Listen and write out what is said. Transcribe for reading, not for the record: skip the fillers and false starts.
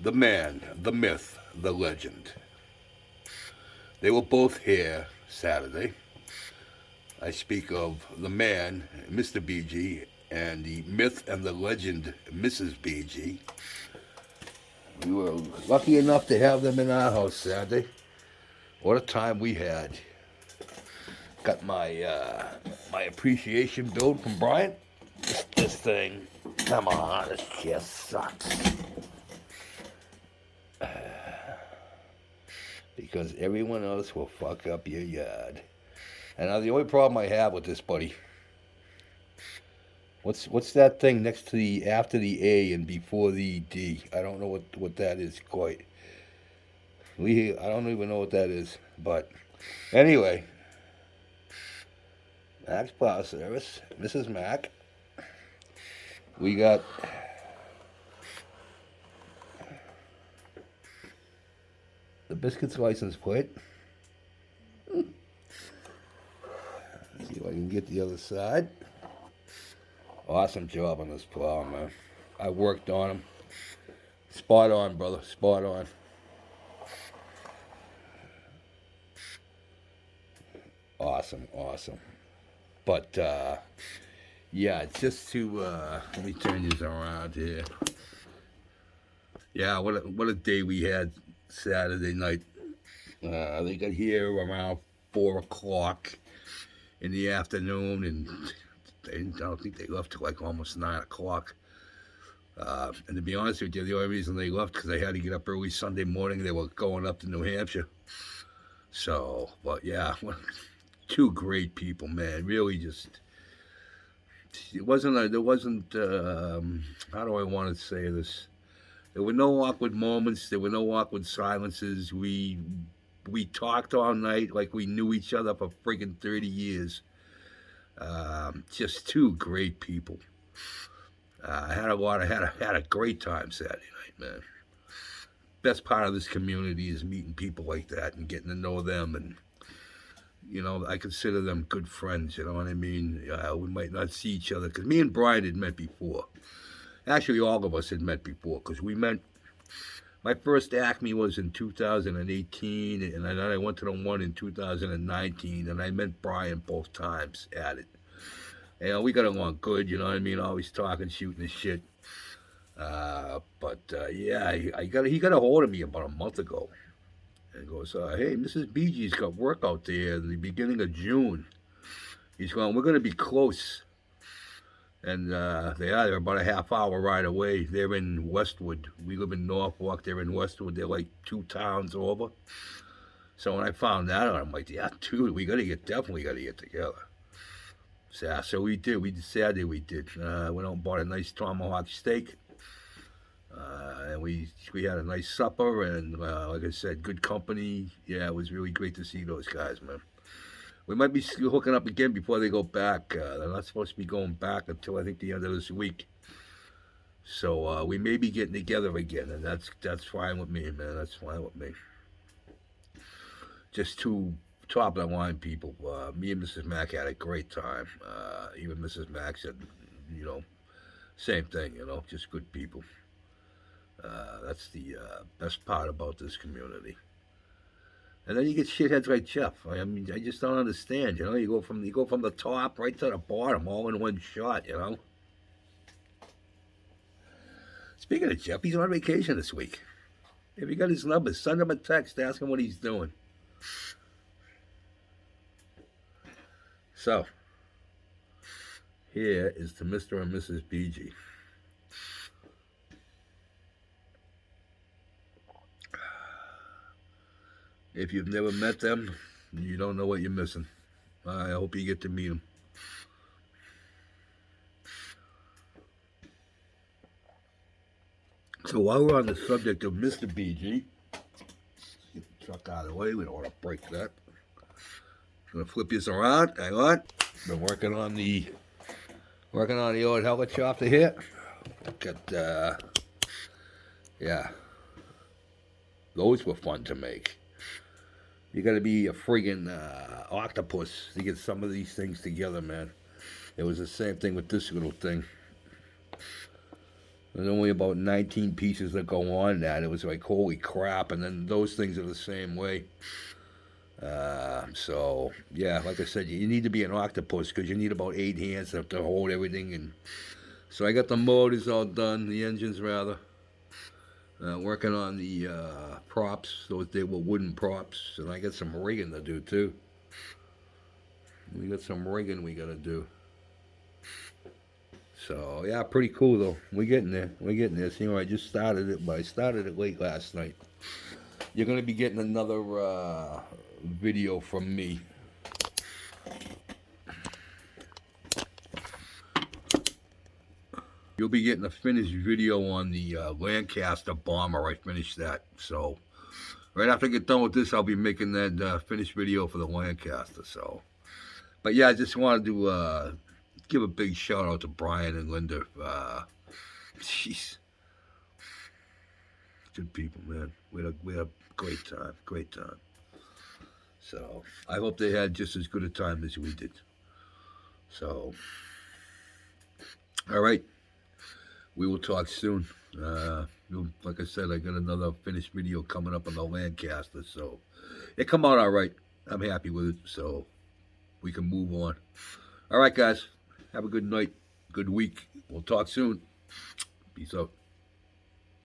the man, the myth, the legend. They were both here Saturday. I speak of the man, Mr. BG, and the myth and the legend, Mrs. BG. We were lucky enough to have them in our house Saturday. What a time we had. Got my appreciation bill from Brian. This thing, come on, this just sucks. Because everyone else will fuck up your yard. And now the only problem I have with this, buddy, what's that thing next to the after the A and before the D? I don't know what that is quite. I don't even know what that is. But anyway, Max Plow Service, Mrs. Mac. We got the biscuits license plate. Let's see if I can get the other side. Awesome job on this plow, man. I worked on them. Spot on, brother. Spot on. Awesome, awesome. But, yeah, just to, let me turn this around here. Yeah, what a day we had Saturday night. They got here around 4 o'clock in the afternoon, and I don't think they left till like almost 9 o'clock. And to be honest with you, the only reason they left because they had to get up early Sunday morning. They were going up to New Hampshire. So, but yeah, two great people, man. Really, just there wasn't how do I want to say this? There were no awkward moments. There were no awkward silences. We talked all night like we knew each other for friggin' 30 years. Just two great people. I had a great time Saturday night, man. Best part of this community is meeting people like that and getting to know them, and I consider them good friends. You know what I mean? We might not see each other because me and Brian had met before. Actually, all of us had met before because we met. My first Acme was in 2018, and then I went to the one in 2019, and I met Brian both times at it. We got along good, you know what I mean? Always talking, shooting the shit. Yeah, he got a hold of me about a month ago. And goes, hey, Mrs. BG's got work out there in the beginning of June. He's going, we're going to be close. And they're about a half hour ride away. They're in Westwood. We live in Norfolk. They're in Westwood. They're like 2 towns over. So when I found that out, I'm like, yeah, dude, definitely got to get together. So we did. Saturday we did. Went out and bought a nice tomahawk steak. And we had a nice supper, and like I said, good company. Yeah, it was really great to see those guys, man. We might be hooking up again before they go back. They're not supposed to be going back until I think the end of this week. So we may be getting together again, and that's fine with me, man. That's fine with me. Just two top of the line people. Me and Mrs. Mack had a great time. Even Mrs. Mack said, same thing. Just good people. That's the best part about this community. And then you get shitheads like Jeff. I mean, I just don't understand. You go from the top right to the bottom, all in one shot. Speaking of Jeff, he's on vacation this week. If you got his number, send him a text, ask him what he's doing. So, here is to Mr. and Mrs. BG. If you've never met them, you don't know what you're missing. I hope you get to meet them. So while we're on the subject of Mr. BG, get the truck out of the way. We don't want to break that. I'm gonna flip this around. Hang on. Been working on the old helicopter here. Got yeah. Those were fun to make. You got to be a friggin' octopus to get some of these things together, man. It was the same thing with this little thing. There's only about 19 pieces that go on that. It was like, holy crap. And then those things are the same way. So, yeah, like I said, you need to be an octopus because you need about 8 hands to hold everything. And so I got the motors all done, the engines rather. Working on the props. Those they were wooden props. And I got some rigging to do too. We got some rigging we got to do. So yeah, pretty cool though. We're getting there. We're getting there. So, I just started it, but I started it late last night. You're gonna be getting another video from me. You'll be getting a finished video on the Lancaster bomber. I finished that. So right after I get done with this, I'll be making that finished video for the Lancaster. So, but yeah, I just wanted to give a big shout out to Brian and Linda. Jeez, good people, man. We had a great time, great time. So I hope they had just as good a time as we did. So, all right, we will talk soon. Like I said, I got another finished video coming up on the Lancaster, so it come out all right. I'm happy with it, so we can move on. All right, guys, have a good night, good week. We'll talk soon. Peace out.